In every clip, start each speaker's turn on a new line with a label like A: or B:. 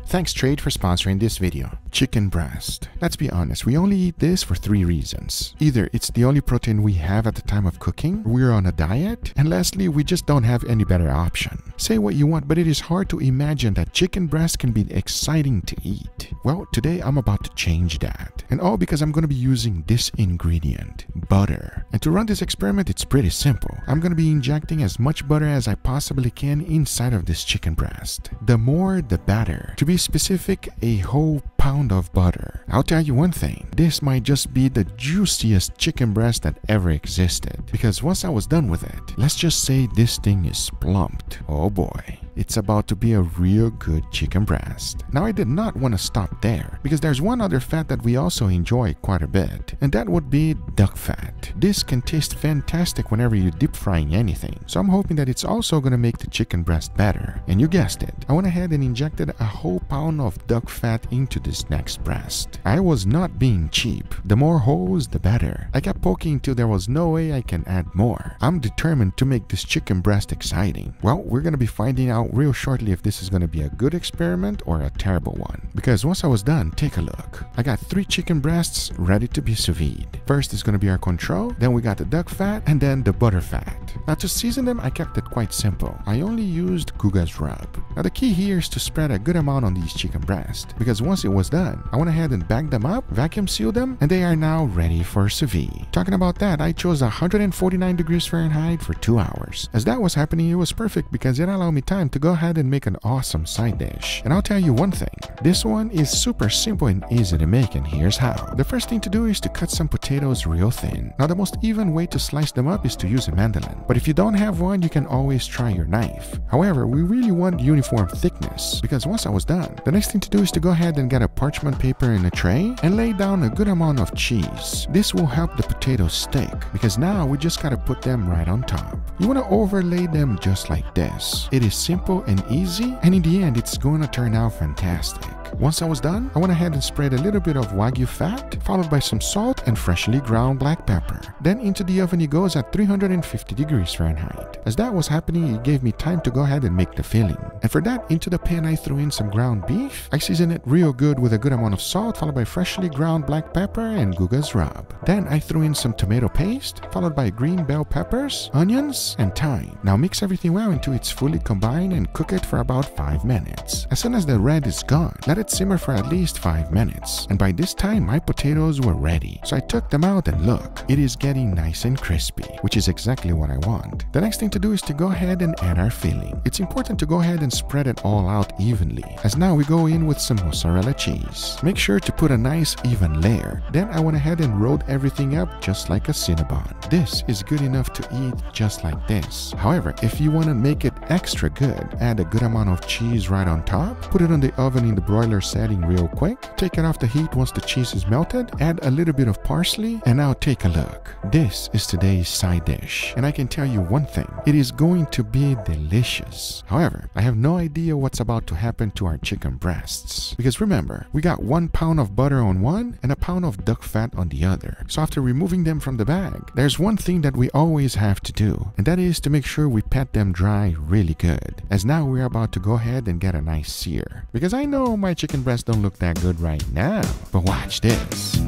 A: Thanks Trade for sponsoring this video. Chicken breast. Let's be honest, we only eat this for 3 reasons. Either it's the only protein we have at the time of cooking, we're on a diet, and lastly, we just don't have any better option. Say what you want, but it is hard to imagine that chicken breast can be exciting to eat. Well, today I'm about to change that. And all because I'm going to be using this ingredient, butter. And to run this experiment, it's pretty simple. I'm going to be injecting as much butter as I possibly can inside of this chicken breast. The more, the better. To be specific, a whole pound of butter. I'll tell you one thing, this might just be the juiciest chicken breast that ever existed. Because once I was done with it, let's just say this thing is plumped. Oh boy. It's about to be a real good chicken breast. Now I did not want to stop there because there's one other fat that we also enjoy quite a bit, and that would be duck fat. This can taste fantastic whenever you deep frying anything, so I'm hoping that it's also going to make the chicken breast better. And you guessed it, I went ahead and injected a whole pound of duck fat into this next breast. I was not being cheap. The more holes, the better. I kept poking until there was no way I can add more. I'm determined to make this chicken breast exciting. Well, we're going to be finding out real shortly if this is going to be a good experiment or a terrible one. Because once I was done, take a look. I got 3 chicken breasts ready to be sous vide. First is going to be our control, then we got the duck fat, and then the butter fat. Now to season them, I kept it quite simple. I only used Guga's rub. Now the key here is to spread a good amount on these chicken breasts, because once it was done, I went ahead and bagged them up, vacuum sealed them, and they are now ready for sous vide. Talking about that, I chose 149 degrees Fahrenheit for 2 hours. As that was happening, it was perfect because it allowed me time to go ahead and make an awesome side dish. And I'll tell you one thing, this one is super simple and easy to make, and here's how. The first thing to do is to cut some potatoes real thin. Now the most even way to slice them up is to use a mandolin, but if you don't have one, you can always try your knife. However, we really want uniform thickness, because once I was done, the next thing to do is to go ahead and get a parchment paper in a tray and lay down a good amount of cheese. This will help the potatoes stick, because now we just gotta put them right on top. You want to overlay them just like this. It is simple and easy, and in the end, it's going to turn out fantastic. Once I was done, I went ahead and sprayed a little bit of Wagyu fat, followed by some salt and freshly ground black pepper. Then into the oven it goes at 350 degrees Fahrenheit. As that was happening, it gave me time to go ahead and make the filling. And for that, into the pan I threw in some ground beef. I seasoned it real good with a good amount of salt, followed by freshly ground black pepper and Guga's rub. Then I threw in some tomato paste, followed by green bell peppers, onions, and thyme. Now mix everything well until it's fully combined and cook it for about 5 minutes. As soon as the red is gone, let it simmer for at least 5 minutes. And by this time, my potatoes were ready. So I took them out and look, it is getting nice and crispy, which is exactly what I want. The next thing to do is to go ahead and add our filling. It's important to go ahead and spread it all out evenly, as now we go in with some mozzarella cheese. Make sure to put a nice even layer. Then I went ahead and rolled everything up just like a Cinnabon. This is good enough to eat just like this. However, if you want to make it extra good, add a good amount of cheese right on top, put it on the oven in the broiler setting real quick, take it off the heat once the cheese is melted, add a little bit of parsley, and now take a look. This is today's side dish, and I can tell you one thing, it is going to be delicious. However, I have no idea what's about to happen to our chicken breasts, because remember, we got 1 pound of butter on one and a pound of duck fat on the other. So after removing them from the bag, there's one thing that we always have to do, and that is to make sure we pat them dry really good, as now we're about to go ahead and get a nice sear. Because I know my chicken breasts don't look that good right now, but watch this.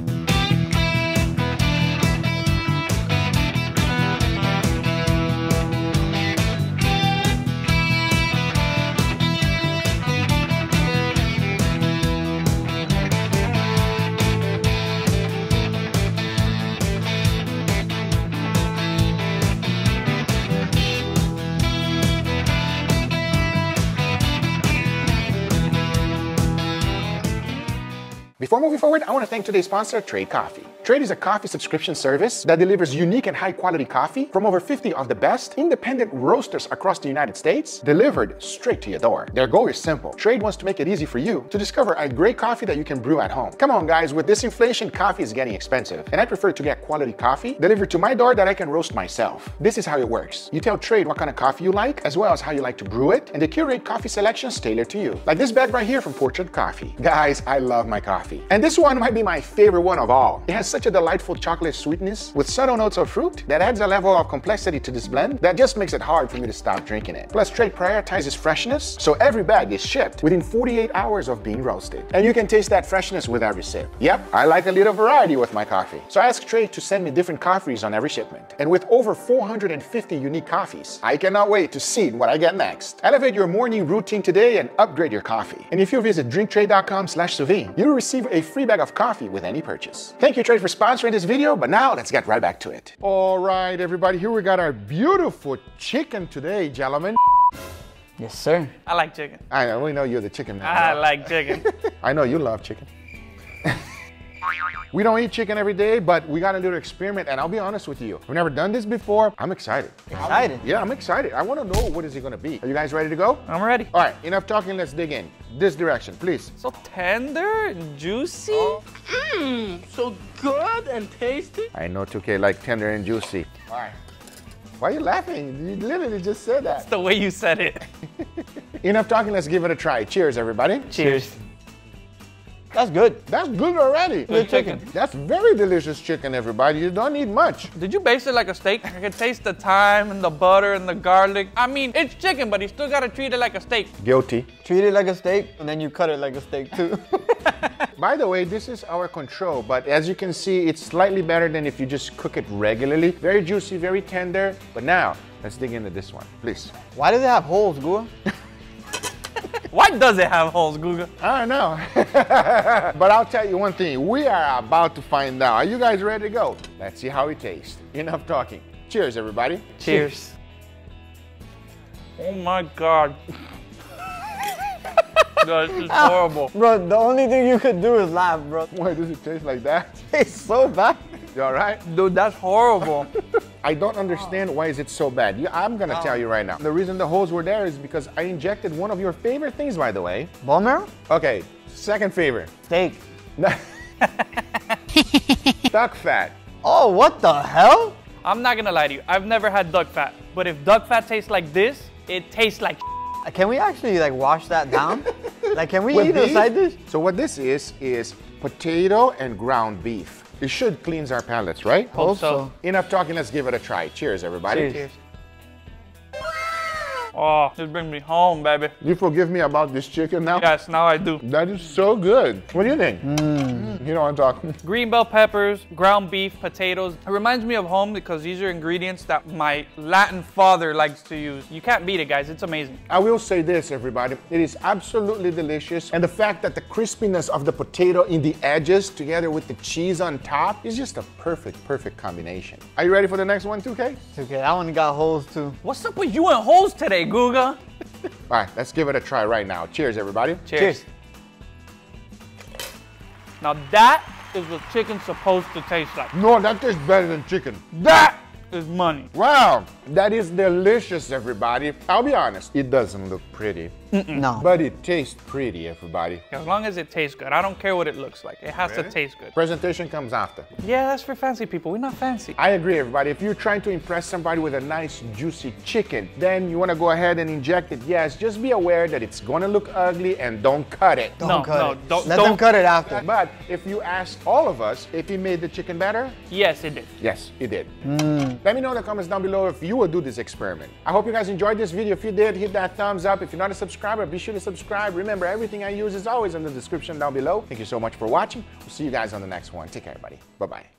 B: Before moving forward, I want to thank today's sponsor, Trade Coffee. Trade is a coffee subscription service that delivers unique and high-quality coffee from over 50 of the best independent roasters across the United States, delivered straight to your door. Their goal is simple. Trade wants to make it easy for you to discover a great coffee that you can brew at home. Come on, guys, with this inflation, coffee is getting expensive, and I prefer to get quality coffee delivered to my door that I can roast myself. This is how it works. You tell Trade what kind of coffee you like, as well as how you like to brew it, and they curate coffee selections tailored to you. Like this bag right here from Portrait Coffee. Guys, I love my coffee. coffee. And this one might be my favorite one of all. It has such a delightful chocolate sweetness with subtle notes of fruit that adds a level of complexity to this blend that just makes it hard for me to stop drinking it. Plus, Trade prioritizes freshness, so every bag is shipped within 48 hours of being roasted. And you can taste that freshness with every sip. Yep, I like a little variety with my coffee. So I asked Trade to send me different coffees on every shipment. And with over 450 unique coffees, I cannot wait to see what I get next. Elevate your morning routine today and upgrade your coffee. And if you visit drinktrade.com/SVE, you'll receive a free bag of coffee with any purchase. Thank you, Trade, for sponsoring this video, but now let's get right back to it. All right, everybody, here we got our beautiful chicken today, gentlemen.
C: Yes, sir.
D: I like chicken.
B: I know, we know you're the chicken man.
D: I like chicken.
B: I know you love chicken. We don't eat chicken every day, but we got to do an experiment, and I'll be honest with you. We've never done this before. I'm excited.
C: Excited?
B: Yeah, I'm excited. I want to know what is it going to be. Are you guys ready to go?
D: I'm ready.
B: All right, enough talking. Let's dig in. This direction, please.
D: So tender and juicy.
C: So good and tasty.
B: I know 2K like tender and juicy. All right. Why are you laughing? You literally just said that.
D: That's the way you said it.
B: Enough talking. Let's give it a try. Cheers, everybody.
D: Cheers.
C: That's good.
B: That's good already.
D: Good chicken.
B: That's very delicious chicken, everybody. You don't need much.
D: Did you baste it like a steak? I can taste the thyme and the butter and the garlic. I mean, it's chicken, but you still gotta treat it like a steak.
B: Guilty.
C: Treat it like a steak, and then you cut it like a steak too.
B: By the way, this is our control, but as you can see, it's slightly better than if you just cook it regularly. Very juicy, very tender. But now, let's dig into this one, please.
C: Why does it have holes, Gua?
D: Why does it have holes, Guga?
B: I don't know. But I'll tell you one thing. We are about to find out. Are you guys ready to go? Let's see how it tastes. Enough talking. Cheers, everybody.
D: Cheers. Oh my God. This is horrible.
C: Bro, the only thing you could do is laugh, bro.
B: Why does it taste like that?
C: It's so bad.
B: You all right?
D: Dude, that's horrible.
B: I don't understand why is it so bad. I'm going to tell you right now. The reason the holes were there is because I injected one of your favorite things, by the way.
C: Bone marrow?
B: Okay, second favorite.
C: Steak.
B: Duck fat.
C: Oh, what the hell?
D: I'm not gonna lie to you. I've never had duck fat. But if duck fat tastes like this, it tastes like
C: Can we actually like wash that down? Like, can we
B: With
C: eat a
B: beef?
C: side dish?
B: So what this is potato and ground beef. It should cleanse our palates, right?
D: Hope so.
B: Enough talking, let's give it a try. Cheers, everybody.
C: Cheers.
D: Oh, this brings me home, baby.
B: You forgive me about this chicken now?
D: Yes, now I do.
B: That is so good. What do you think? You know what I'm talking.
D: Green bell peppers, ground beef, potatoes. It reminds me of home because these are ingredients that my Latin father likes to use. You can't beat it, guys. It's amazing.
B: I will say this, everybody. It is absolutely delicious. And the fact that the crispiness of the potato in the edges together with the cheese on top is just a perfect combination. Are you ready for the next one, 2K?
C: It's okay, that one got holes too.
D: What's up with you and holes today, Guga?
B: All right, let's give it a try right now. Cheers, everybody.
D: Cheers. Now that is what chicken's supposed to taste like.
B: No, that tastes better than chicken.
D: That is money.
B: Wow, that is delicious, everybody. I'll be honest, it doesn't look pretty,
C: No.
B: but it tastes pretty, everybody.
D: As long as it tastes good. I don't care what it looks like. It has to taste good.
B: Presentation comes after.
D: Yeah, that's for fancy people. We're not fancy.
B: I agree, everybody. If you're trying to impress somebody with a nice, juicy chicken, then you want to go ahead and inject it. Yes, just be aware that it's going to look ugly and don't cut it.
C: Don't cut it.
D: Don't.
C: Let them cut it after.
B: But if you ask all of us if he made the chicken better,
D: Yes, it did.
B: yes, he did. Let me know in the comments down below if you will do this experiment. I hope you guys enjoyed this video. If you did, hit that thumbs up. If you're not a subscriber, be sure to subscribe. Remember, everything I use is always in the description down below. Thank you so much for watching. We'll see you guys on the next one. Take care, everybody. Bye-bye.